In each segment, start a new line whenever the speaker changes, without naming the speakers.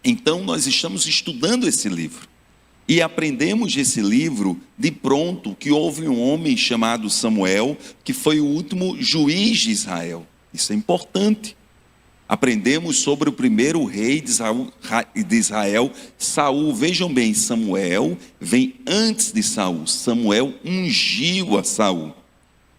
Então nós estamos estudando esse livro e aprendemos esse livro de pronto que houve um homem chamado Samuel, que foi o último juiz de Israel. Isso é importante. Aprendemos sobre o primeiro rei de Israel, Saul. Vejam bem, Samuel vem antes de Saul. Samuel ungiu a Saul.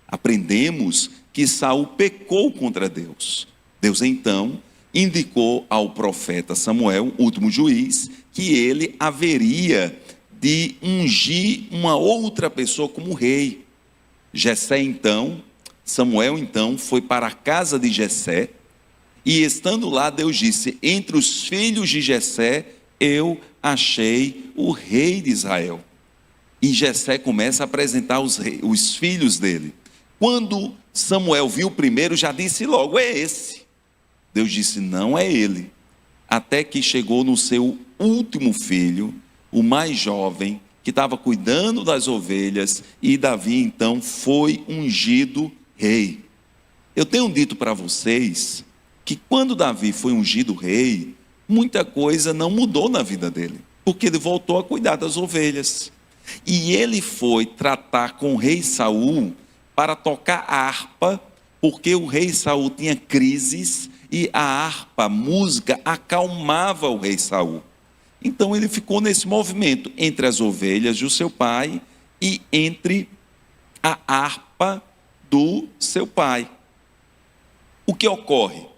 Aprendemos que Saul pecou contra Deus. Deus então indicou ao profeta Samuel, último juiz, que ele haveria de ungir uma outra pessoa como rei. Samuel então foi para a casa de Jessé, e estando lá, Deus disse: entre os filhos de Jessé, eu achei o rei de Israel. E Jessé começa a apresentar os filhos dele. Quando Samuel viu o primeiro, já disse logo: é esse. Deus disse: não é ele. Até que chegou no seu último filho, o mais jovem, que estava cuidando das ovelhas, e Davi então foi ungido rei. Eu tenho dito para vocês que quando Davi foi ungido rei, muita coisa não mudou na vida dele, porque ele voltou a cuidar das ovelhas. E ele foi tratar com o rei Saul para tocar harpa, porque o rei Saul tinha crises e a harpa, a música, acalmava o rei Saul. Então ele ficou nesse movimento entre as ovelhas do seu pai e entre a harpa do seu pai. O que ocorre?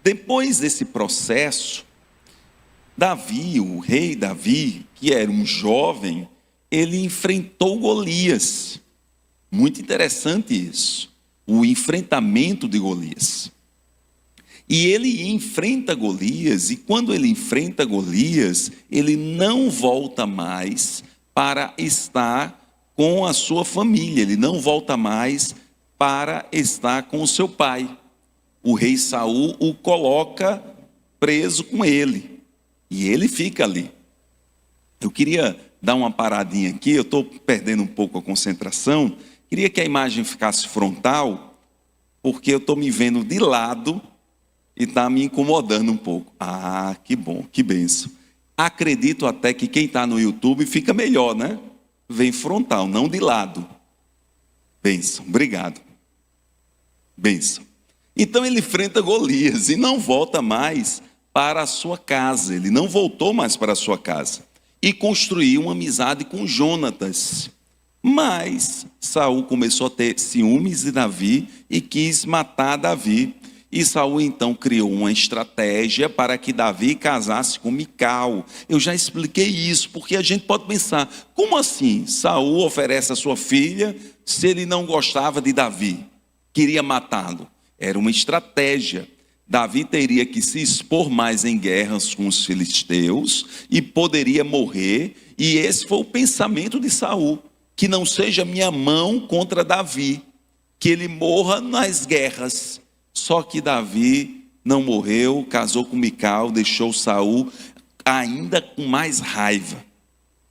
Depois desse processo, Davi, o rei Davi, que era um jovem, ele enfrentou Golias. Muito interessante isso, o enfrentamento de Golias. E ele enfrenta Golias, e quando ele enfrenta Golias, ele não volta mais para estar com a sua família, ele não volta mais para estar com o seu pai. O rei Saul o coloca preso com ele, e ele fica ali. Eu queria dar uma paradinha aqui, eu estou perdendo um pouco a concentração, queria que a imagem ficasse frontal, porque eu estou me vendo de lado, e está me incomodando um pouco. Ah, que bom, que bênção. Acredito até que quem está no YouTube fica melhor, né? Vem frontal, não de lado. Bênção, obrigado. Bênção. Então ele enfrenta Golias e não volta mais para a sua casa. Ele não voltou mais para a sua casa. E construiu uma amizade com Jonatas. Mas Saul começou a ter ciúmes de Davi e quis matar Davi. E Saul então criou uma estratégia para que Davi casasse com Mical. Eu já expliquei isso, porque a gente pode pensar: como assim Saul oferece a sua filha se ele não gostava de Davi? Queria matá-lo. Era uma estratégia. Davi teria que se expor mais em guerras com os filisteus e poderia morrer. E esse foi o pensamento de Saul: que não seja minha mão contra Davi, que ele morra nas guerras. Só que Davi não morreu, casou com Mical, deixou Saul ainda com mais raiva.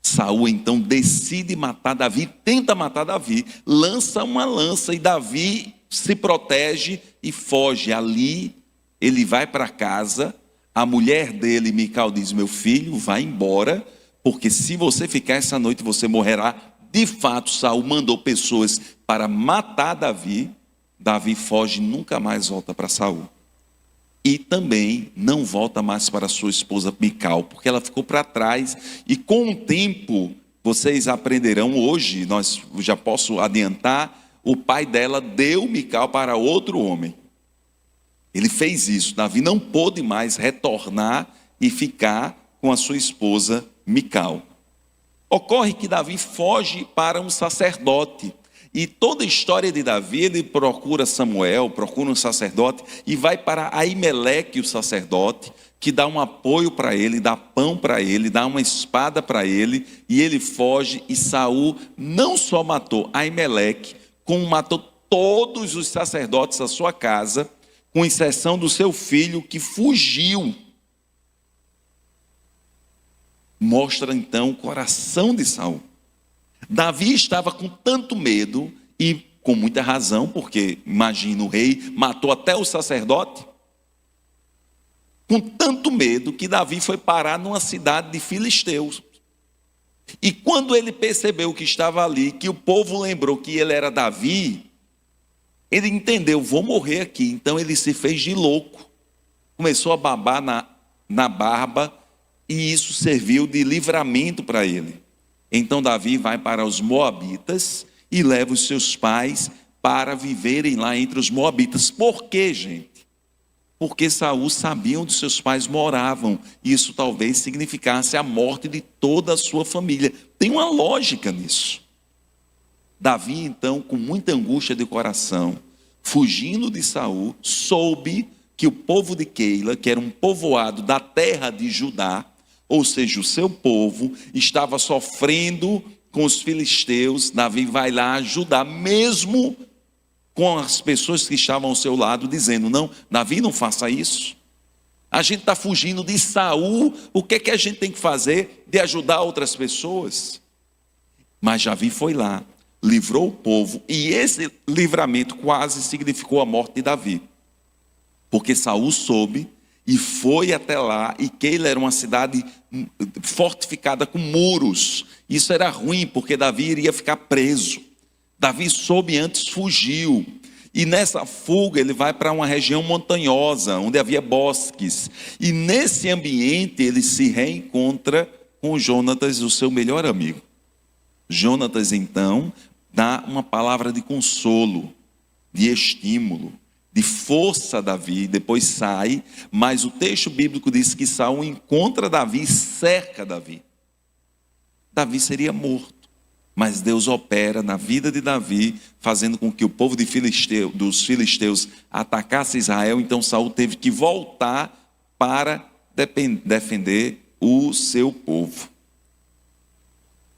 Saul então decide matar Davi, tenta matar Davi, lança uma lança e Davi se protege e foge. Ali ele vai para casa, a mulher dele, Mical, diz: meu filho, vai embora, porque se você ficar essa noite você morrerá. De fato, Saul mandou pessoas para matar Davi. Davi foge e nunca mais volta para Saul. E também não volta mais para sua esposa Mical, porque ela ficou para trás. E com o tempo, vocês aprenderão hoje, já posso adiantar, o pai dela deu Mical para outro homem. Ele fez isso. Davi não pôde mais retornar e ficar com a sua esposa Mical. Ocorre que Davi foge para um sacerdote. E toda a história de Davi, ele procura Samuel, procura um sacerdote, e vai para Aimeleque, o sacerdote, que dá um apoio para ele, dá pão para ele, dá uma espada para ele, e ele foge. E Saul não só matou Aimeleque, como matou todos os sacerdotes da sua casa, com exceção do seu filho, que fugiu. Mostra então o coração de Saul. Davi estava com tanto medo, e com muita razão, porque imagina, o rei matou até o sacerdote. com tanto medo que Davi foi parar numa cidade de filisteus. E quando ele percebeu que estava ali, que o povo lembrou que ele era Davi, ele entendeu, vou morrer aqui. Então ele se fez de louco, começou a babar na barba, e isso serviu de livramento para ele. Então Davi vai para os moabitas e leva os seus pais para viverem lá entre os moabitas. Por quê, gente? Porque Saul sabia onde seus pais moravam. Isso talvez significasse a morte de toda a sua família. Tem uma lógica nisso. Davi, então, com muita angústia de coração, fugindo de Saul, soube que o povo de Keila, que era um povoado da terra de Judá, ou seja, o seu povo, estava sofrendo com os filisteus. Davi vai lá ajudar, mesmo com as pessoas que estavam ao seu lado, dizendo, não, Davi, não faça isso. A gente está fugindo de Saul, o que é que a gente tem que fazer de ajudar outras pessoas? Mas Davi foi lá, livrou o povo, e esse livramento quase significou a morte de Davi. Porque Saul soube e foi até lá, e Keila era uma cidade fortificada com muros. Isso era ruim, porque Davi iria ficar preso. Davi soube antes, fugiu. E nessa fuga ele vai para uma região montanhosa, onde havia bosques. E nesse ambiente ele se reencontra com Jonatas, o seu melhor amigo. Jonatas então dá uma palavra de consolo, de estímulo, de força a Davi. Depois sai, mas o texto bíblico diz que Saul encontra Davi e cerca Davi. Davi seria morto. Mas Deus opera na vida de Davi, fazendo com que o povo dos filisteus atacasse Israel. Então Saul teve que voltar para defender o seu povo.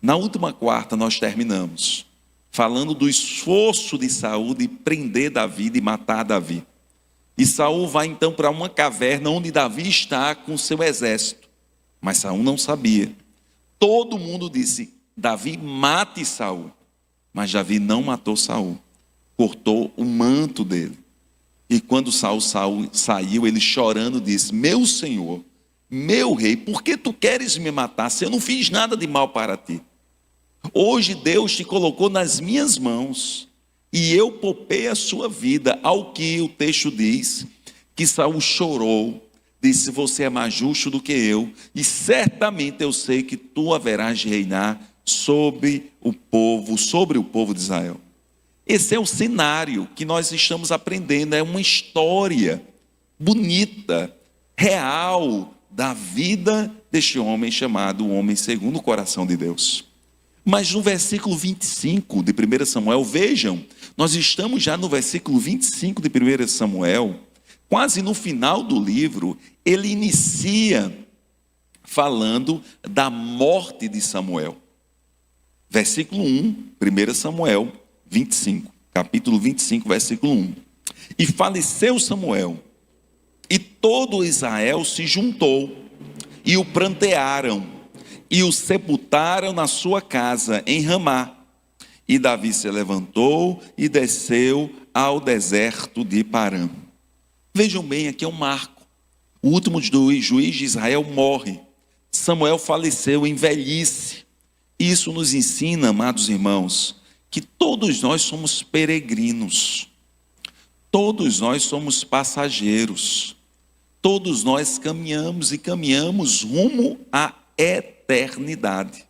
Na última quarta nós terminamos falando do esforço de Saul de prender Davi, de matar Davi. E Saul vai então para uma caverna onde Davi está com seu exército. Mas Saul não sabia. Todo mundo disse, Davi mate Saul, mas Davi não matou Saul, cortou o manto dele. E quando Saul saiu, ele chorando disse, meu senhor, meu rei, por que tu queres me matar se eu não fiz nada de mal para ti? Hoje Deus te colocou nas minhas mãos e eu poupei a sua vida. Ao que o texto diz que Saul chorou, disse, você é mais justo do que eu, e certamente eu sei que tu haverás de reinar sobre o povo de Israel. Esse é o cenário que nós estamos aprendendo, é uma história bonita, real, da vida deste homem chamado o homem segundo o coração de Deus. Mas no versículo 25 de 1 Samuel, vejam, nós estamos já no versículo 25 de 1 Samuel, quase no final do livro, ele inicia falando da morte de Samuel. Versículo 1, 1 Samuel 25, capítulo 25, versículo 1. E faleceu Samuel, e todo Israel se juntou, e o prantearam, e o sepultaram na sua casa, em Ramá. E Davi se levantou e desceu ao deserto de Parã. Vejam bem, aqui é um marco. O último juiz de Israel morre. Samuel faleceu em velhice. Isso nos ensina, amados irmãos, que todos nós somos peregrinos, todos nós somos passageiros, todos nós caminhamos rumo à eternidade.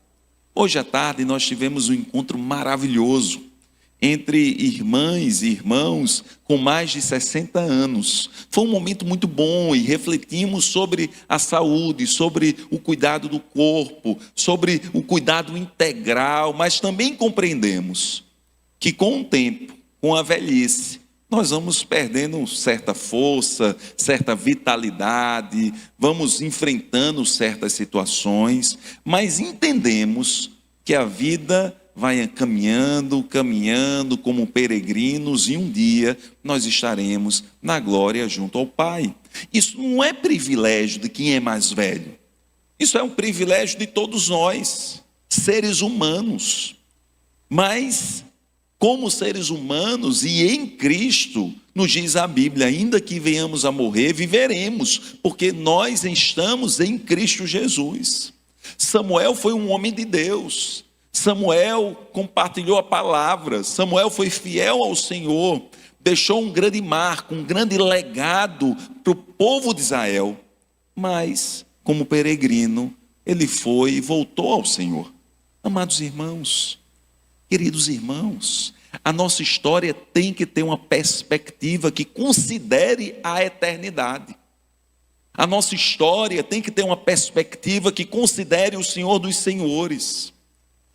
Hoje à tarde nós tivemos um encontro maravilhoso entre irmãs e irmãos com mais de 60 anos. Foi um momento muito bom e refletimos sobre a saúde, sobre o cuidado do corpo, sobre o cuidado integral, mas também compreendemos que com o tempo, com a velhice, nós vamos perdendo certa força, certa vitalidade, vamos enfrentando certas situações, mas entendemos que a vida vai caminhando como peregrinos, e um dia nós estaremos na glória junto ao Pai. Isso não é privilégio de quem é mais velho. Isso é um privilégio de todos nós, seres humanos. Mas, como seres humanos e em Cristo, Nos diz a Bíblia: ainda que venhamos a morrer, viveremos, porque nós estamos em Cristo Jesus. Samuel foi um homem de Deus. Samuel compartilhou a palavra. Samuel foi fiel ao Senhor. Deixou um grande marco, um grande legado para o povo de Israel. Mas, como peregrino, ele foi e voltou ao Senhor. Amados irmãos, queridos irmãos, a nossa história tem que ter uma perspectiva que considere a eternidade. A nossa história tem que ter uma perspectiva que considere o Senhor dos Senhores.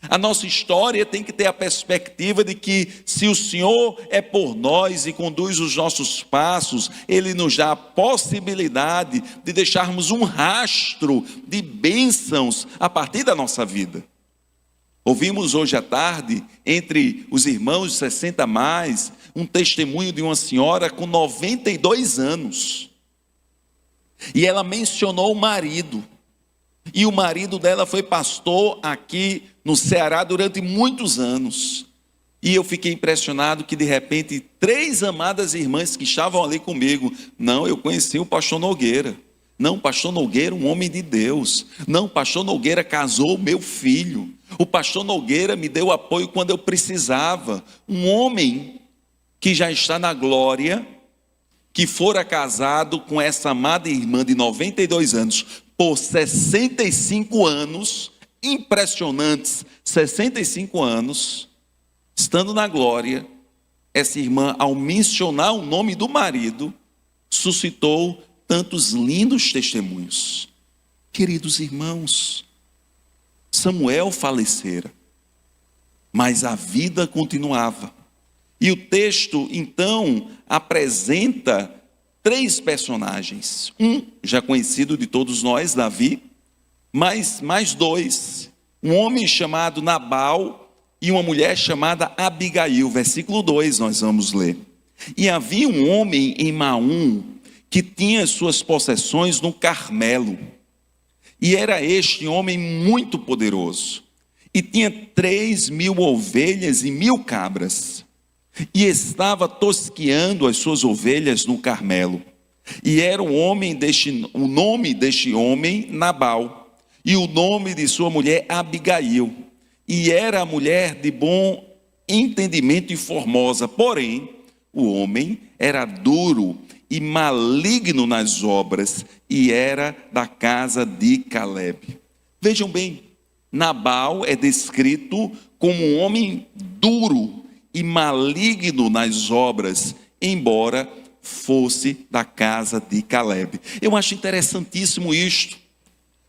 A nossa história tem que ter a perspectiva de que, se o Senhor é por nós e conduz os nossos passos, Ele nos dá a possibilidade de deixarmos um rastro de bênçãos a partir da nossa vida. Ouvimos hoje à tarde, entre os irmãos de 60 mais, um testemunho de uma senhora com 92 anos. E ela mencionou o marido. E o marido dela foi pastor aqui no Ceará durante muitos anos. E eu fiquei impressionado que de repente 3 amadas irmãs que estavam ali comigo: não, eu conheci o pastor Nogueira. Não, pastor Nogueira, um homem de Deus. Não, pastor Nogueira casou meu filho. O pastor Nogueira me deu apoio quando eu precisava. Um homem que já está na glória, que fora casado com essa amada irmã de 92 anos por 65 anos, impressionantes 65 anos, estando na glória. Essa irmã, ao mencionar o nome do marido, suscitou tantos lindos testemunhos. Queridos irmãos, Samuel falecera, mas a vida continuava. E o texto, então, apresenta 3 personagens. Um, já conhecido de todos nós, Davi, mas mais 2. Um homem chamado Nabal e uma mulher chamada Abigail. Versículo 2 nós vamos ler. E havia um homem em Maom que tinha suas possessões no Carmelo. E era este homem muito poderoso. E tinha 3.000 ovelhas e 1.000 cabras. E estava tosqueando as suas ovelhas no Carmelo. E era o nome deste homem Nabal, e o nome de sua mulher Abigail. E era a mulher de bom entendimento e formosa, porém o homem era duro e maligno nas obras, e era da casa de Calebe. Vejam bem, Nabal é descrito como um homem duro e maligno nas obras, embora fosse da casa de Calebe. Eu acho interessantíssimo isto,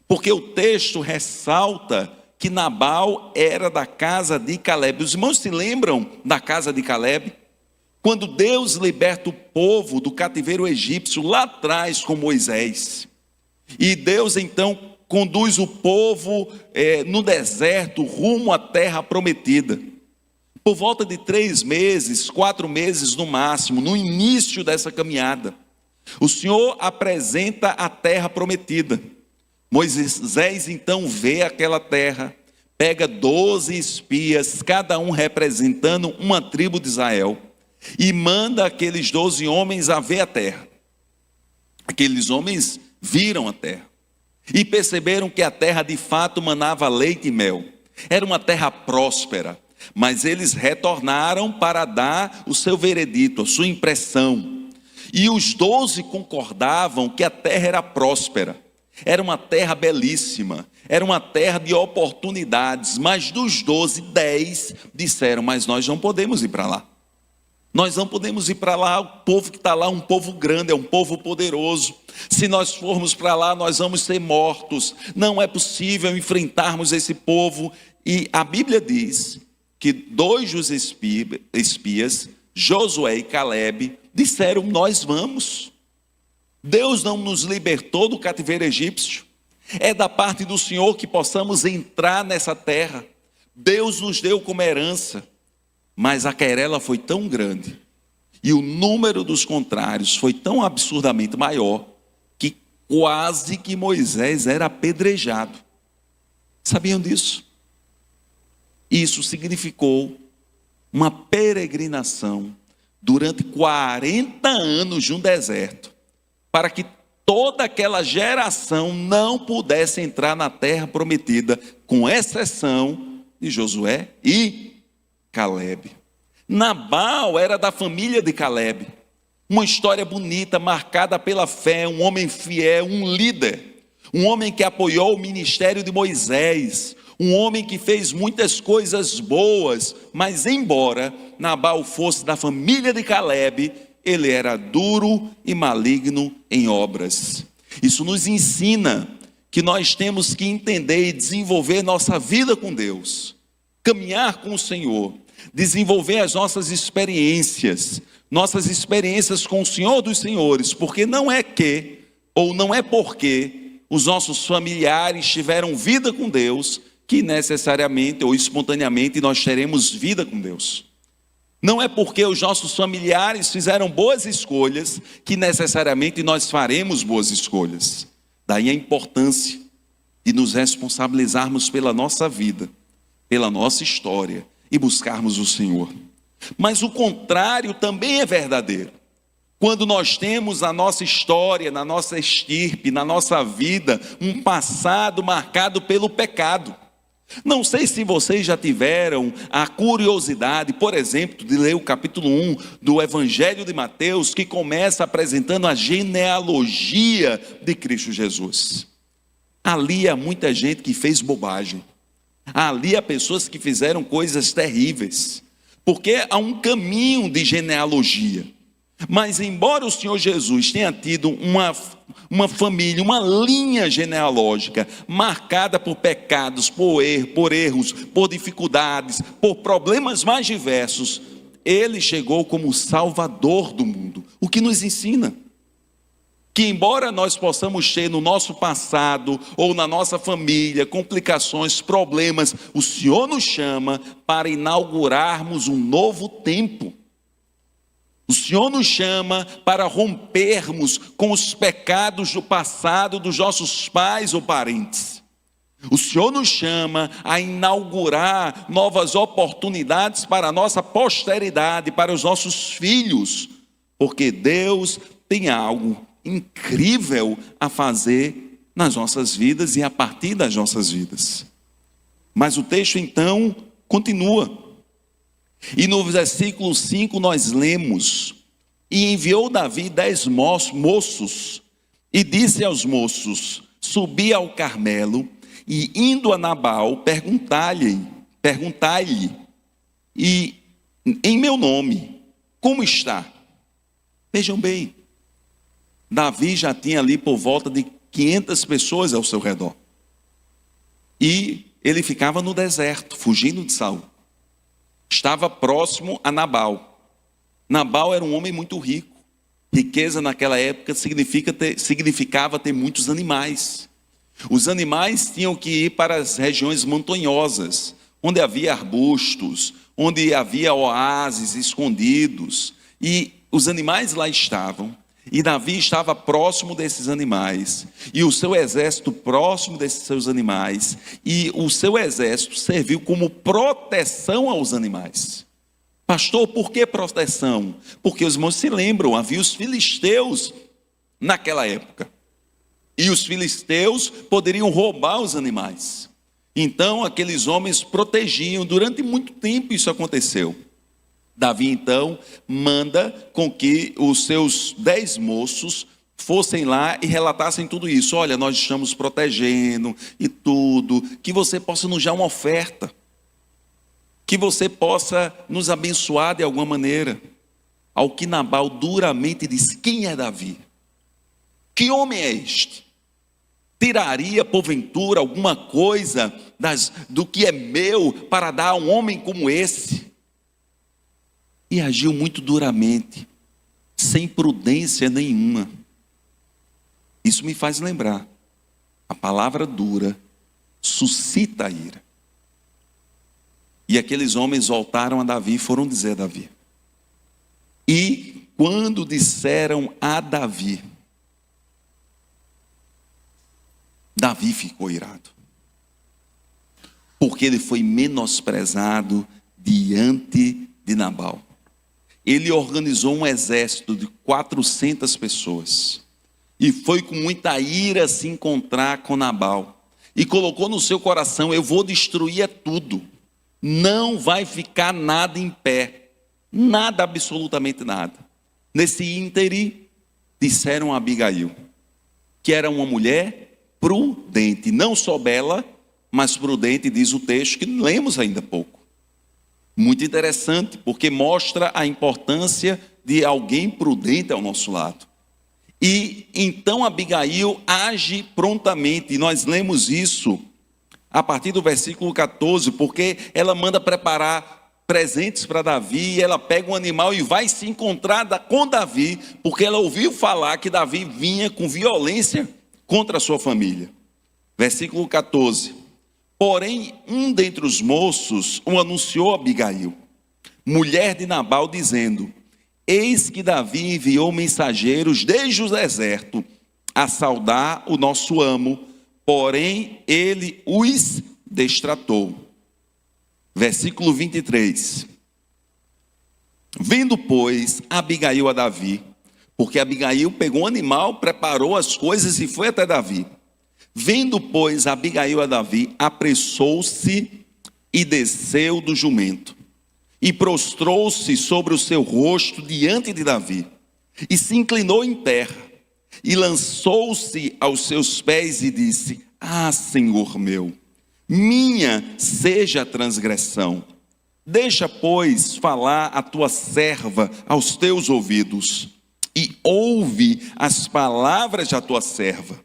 porque o texto ressalta que Nabal era da casa de Calebe. Os irmãos se lembram da casa de Calebe? Quando Deus liberta o povo do cativeiro egípcio lá atrás com Moisés, e Deus então conduz o povo no deserto rumo à terra prometida. Por volta de 3 meses, 4 meses no máximo, no início dessa caminhada, o Senhor apresenta a terra prometida. Moisés então vê aquela terra, pega 12 espias, cada um representando uma tribo de Israel, e manda aqueles 12 homens a ver a terra. Aqueles homens viram a terra e perceberam que a terra de fato manava leite e mel. Era uma terra próspera, mas eles retornaram para dar o seu veredito, a sua impressão. E os 12 concordavam que a terra era próspera, era uma terra belíssima, era uma terra de oportunidades, mas dos 12, 10 disseram: mas nós não podemos ir para lá. Nós não podemos ir para lá, o povo que está lá é um povo grande, é um povo poderoso. Se nós formos para lá, nós vamos ser mortos. Não é possível enfrentarmos esse povo. E a Bíblia diz que 2 dos espias, Josué e Calebe, disseram: nós vamos. Deus não nos libertou do cativeiro egípcio. É da parte do Senhor que possamos entrar nessa terra. Deus nos deu como herança. Mas a querela foi tão grande e o número dos contrários foi tão absurdamente maior que quase que Moisés era apedrejado. Sabiam disso? Isso significou uma peregrinação durante 40 anos no deserto, para que toda aquela geração não pudesse entrar na terra prometida, com exceção de Josué e Calebe. Nabal era da família de Calebe. Uma história bonita, marcada pela fé, um homem fiel, um líder, um homem que apoiou o ministério de Moisés, um homem que fez muitas coisas boas, mas embora Nabal fosse da família de Calebe, ele era duro e maligno em obras. Isso nos ensina que nós temos que entender e desenvolver nossa vida com Deus, caminhar com o Senhor, desenvolver as nossas experiências com o Senhor dos Senhores, porque não é porque os nossos familiares tiveram vida com Deus, que necessariamente ou espontaneamente nós teremos vida com Deus. Não é porque os nossos familiares fizeram boas escolhas, que necessariamente nós faremos boas escolhas. Daí a importância de nos responsabilizarmos pela nossa vida, pela nossa história, e buscarmos o Senhor. Mas o contrário também é verdadeiro. Quando nós temos na nossa história, na nossa estirpe, na nossa vida, um passado marcado pelo pecado. Não sei se vocês já tiveram a curiosidade, por exemplo, de ler o capítulo 1 do Evangelho de Mateus, que começa apresentando a genealogia de Cristo Jesus. Ali há muita gente que fez bobagem. Ali há pessoas que fizeram coisas terríveis, porque há um caminho de genealogia. Mas embora o Senhor Jesus tenha tido uma família, uma linha genealógica marcada por pecados, por erros, por dificuldades, por problemas mais diversos, ele chegou como o Salvador do mundo. O que nos ensina que embora nós possamos ter no nosso passado ou na nossa família complicações, problemas, o Senhor nos chama para inaugurarmos um novo tempo. O Senhor nos chama para rompermos com os pecados do passado dos nossos pais ou parentes. O Senhor nos chama a inaugurar novas oportunidades para a nossa posteridade, para os nossos filhos, porque Deus tem algo incrível a fazer nas nossas vidas e a partir das nossas vidas. Mas o texto então continua. E no versículo 5 nós lemos: e enviou Davi 10 moços, e disse aos moços: subi ao Carmelo, e indo a Nabal, perguntai-lhe, e em meu nome, como está? Vejam bem, Davi já tinha ali por volta de 500 pessoas ao seu redor. E ele ficava no deserto, fugindo de Saul. Estava próximo a Nabal. Nabal era um homem muito rico. Riqueza naquela época significava ter muitos animais. Os animais tinham que ir para as regiões montanhosas, onde havia arbustos, onde havia oásis escondidos. E os animais lá estavam. E Davi estava próximo desses animais, e o seu exército próximo desses seus animais, e o seu exército serviu como proteção aos animais. Pastor, por que proteção? Porque os irmãos se lembram, havia os filisteus naquela época, e os filisteus poderiam roubar os animais. Então aqueles homens protegiam, durante muito tempo isso aconteceu. Davi então manda com que os seus 10 moços fossem lá e relatassem tudo isso. Olha, nós estamos protegendo e tudo, que você possa nos dar uma oferta, que você possa nos abençoar de alguma maneira. Ao que Nabal duramente disse: quem é Davi? Que homem é este? Tiraria porventura alguma coisa do que é meu para dar a um homem como esse? E agiu muito duramente, sem prudência nenhuma. Isso me faz lembrar, a palavra dura suscita a ira. E aqueles homens voltaram a Davi e foram dizer a Davi. E quando disseram a Davi, Davi ficou irado, porque ele foi menosprezado diante de Nabal. ele organizou um exército de 400 pessoas e foi com muita ira se encontrar com Nabal e colocou no seu coração: eu vou destruir tudo, não vai ficar nada em pé, nada, absolutamente nada. Nesse ínterim, disseram a Abigail, que era uma mulher prudente, não só bela, mas prudente, diz o texto que lemos ainda há pouco. Muito interessante, porque mostra a importância de alguém prudente ao nosso lado. E então Abigail age prontamente, e nós lemos isso a partir do versículo 14, porque ela manda preparar presentes para Davi, e ela pega um animal e vai se encontrar com Davi, porque ela ouviu falar que Davi vinha com violência contra a sua família. Versículo 14. Porém, um dentre os moços o anunciou a Abigail, mulher de Nabal, dizendo: eis que Davi enviou mensageiros desde o deserto a saudar o nosso amo, porém ele os destratou. Versículo 23. Vendo, pois, Abigail a Davi, porque Abigail pegou um animal, preparou as coisas e foi até Davi. Vendo, pois, Abigail a Davi, apressou-se e desceu do jumento, e prostrou-se sobre o seu rosto diante de Davi, e se inclinou em terra, e lançou-se aos seus pés e disse: ah, Senhor meu, minha seja a transgressão. Deixa, pois, falar a tua serva aos teus ouvidos, e ouve as palavras da tua serva.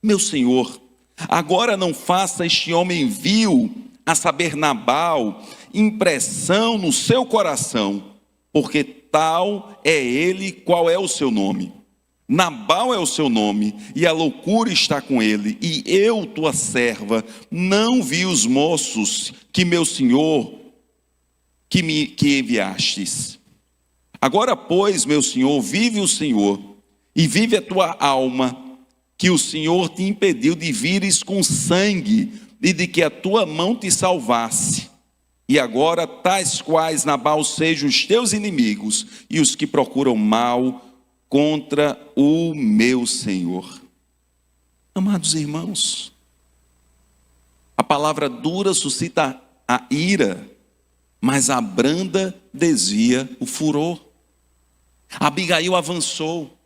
Meu senhor, agora não faça este homem vil, a saber Nabal, impressão no seu coração, porque tal é ele. Qual é o seu nome? Nabal é o seu nome, e a loucura está com ele. E eu, tua serva, não vi os moços que meu senhor que enviastes. Agora, pois, meu senhor, vive o Senhor, e vive a tua alma, que o Senhor te impediu de vires com sangue, e de que a tua mão te salvasse. E agora, tais quais Nabal sejam os teus inimigos, e os que procuram mal contra o meu Senhor. Amados irmãos, a palavra dura suscita a ira, mas a branda desvia o furor. Abigail avançou,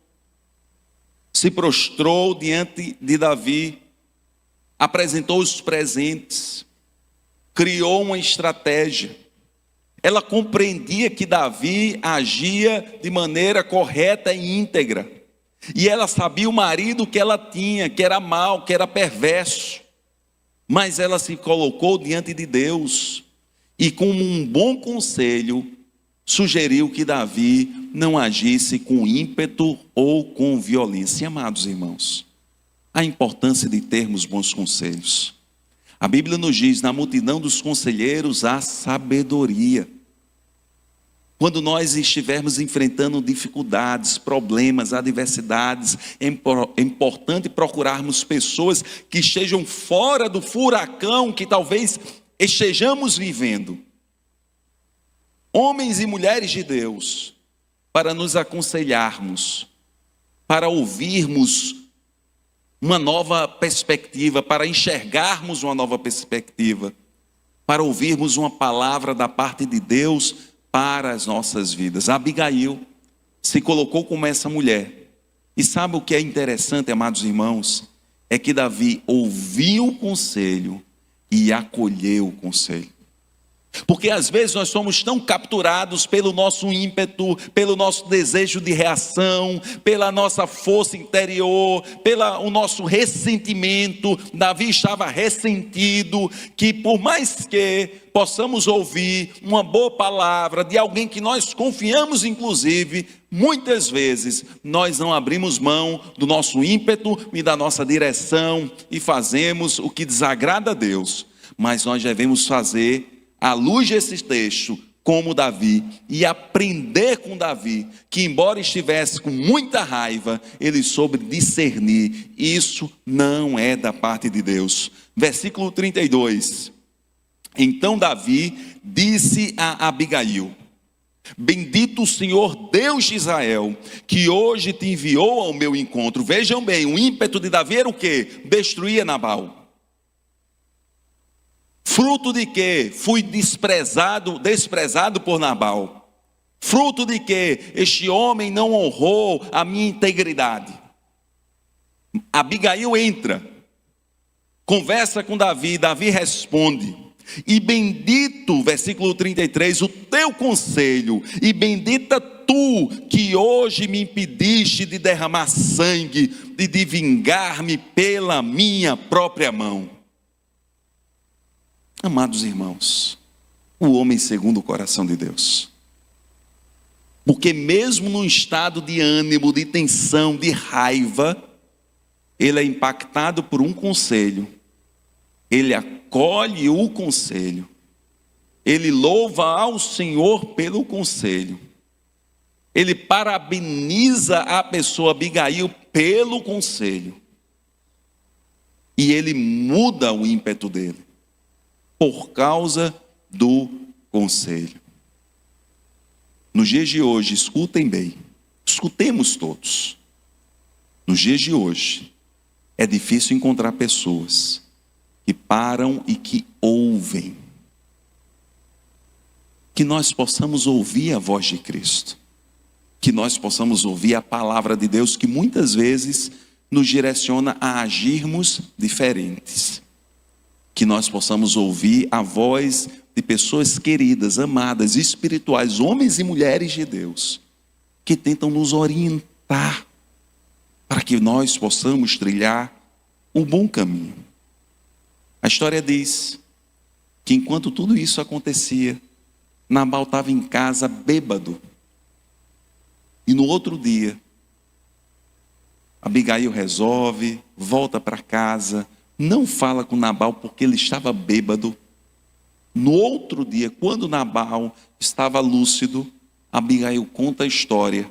se prostrou diante de Davi, apresentou os presentes, criou uma estratégia. Ela compreendia que Davi agia de maneira correta e íntegra, e ela sabia o marido que ela tinha, que era mau, que era perverso, mas ela se colocou diante de Deus, e com um bom conselho, sugeriu que Davi não agisse com ímpeto ou com violência. Amados irmãos, a importância de termos bons conselhos. A Bíblia nos diz: na multidão dos conselheiros há sabedoria. Quando nós estivermos enfrentando dificuldades, problemas, adversidades, é importante procurarmos pessoas que estejam fora do furacão que talvez estejamos vivendo. Homens e mulheres de Deus, para nos aconselharmos, para ouvirmos uma nova perspectiva, para enxergarmos uma nova perspectiva, para ouvirmos uma palavra da parte de Deus para as nossas vidas. Abigail se colocou como essa mulher. E sabe o que é interessante, amados irmãos? É que Davi ouviu o conselho e acolheu o conselho. Porque às vezes nós somos tão capturados pelo nosso ímpeto, pelo nosso desejo de reação, pela nossa força interior, pelo nosso ressentimento. Davi estava ressentido, que por mais que possamos ouvir uma boa palavra de alguém que nós confiamos inclusive, muitas vezes nós não abrimos mão do nosso ímpeto e da nossa direção e fazemos o que desagrada a Deus. Mas nós devemos fazer, à luz desse texto, como Davi, e aprender com Davi, que embora estivesse com muita raiva, ele soube discernir: isso não é da parte de Deus. Versículo 32. Então Davi disse a Abigail: Bendito o Senhor Deus de Israel, que hoje te enviou ao meu encontro. Vejam bem, o ímpeto de Davi era o quê? Destruir Nabal. Fruto de quê? Fui desprezado por Nabal. Fruto de quê? Este homem não honrou a minha integridade. Abigail entra, conversa com Davi, Davi responde. E bendito, versículo 33, o teu conselho, e bendita tu que hoje me impediste de derramar sangue e de vingar-me pela minha própria mão. Amados irmãos, o homem segundo o coração de Deus. Porque mesmo num estado de ânimo, de tensão, de raiva, ele é impactado por um conselho. Ele acolhe o conselho. Ele louva ao Senhor pelo conselho. Ele parabeniza a pessoa Abigail pelo conselho. E ele muda o ímpeto dele por causa do conselho. Nos dias de hoje, escutem bem, escutemos todos. Nos dias de hoje, é difícil encontrar pessoas que param e que ouvem. Que nós possamos ouvir a voz de Cristo. Que nós possamos ouvir a palavra de Deus, que muitas vezes nos direciona a agirmos diferentes. Que nós possamos ouvir a voz de pessoas queridas, amadas, espirituais, homens e mulheres de Deus, que tentam nos orientar para que nós possamos trilhar um bom caminho. A história diz que enquanto tudo isso acontecia, Nabal estava em casa bêbado. E no outro dia, Abigail resolve, volta para casa, não fala com Nabal porque ele estava bêbado. No outro dia, quando Nabal estava lúcido, Abigail conta a história.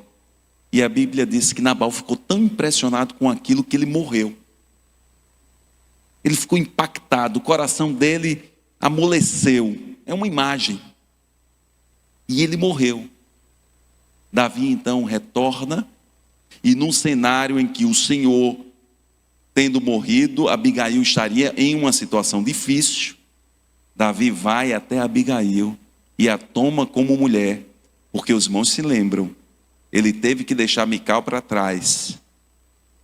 E a Bíblia diz que Nabal ficou tão impressionado com aquilo que ele morreu. Ele ficou impactado, o coração dele amoleceu. É uma imagem. E ele morreu. Davi então retorna, e num cenário em que o Senhor, tendo morrido, Abigail estaria em uma situação difícil, Davi vai até Abigail e a toma como mulher, porque os irmãos se lembram, ele teve que deixar Mical para trás,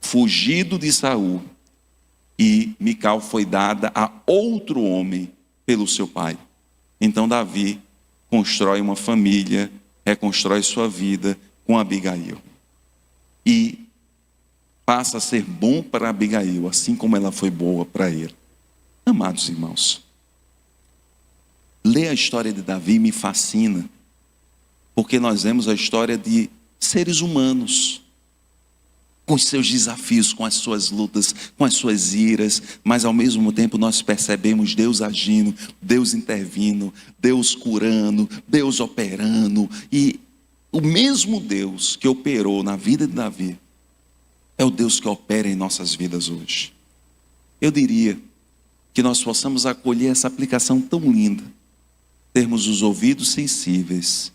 fugido de Saul, e Mical foi dada a outro homem pelo seu pai. Então Davi constrói uma família, reconstrói sua vida com Abigail. E passa a ser bom para Abigail, assim como ela foi boa para ele. Amados irmãos, ler a história de Davi me fascina, porque nós vemos a história de seres humanos, com os seus desafios, com as suas lutas, com as suas iras, mas ao mesmo tempo nós percebemos Deus agindo, Deus intervindo, Deus curando, Deus operando. E o mesmo Deus que operou na vida de Davi é o Deus que opera em nossas vidas hoje. Eu diria que nós possamos acolher essa aplicação tão linda, termos os ouvidos sensíveis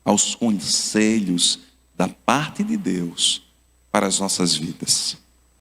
aos conselhos da parte de Deus para as nossas vidas.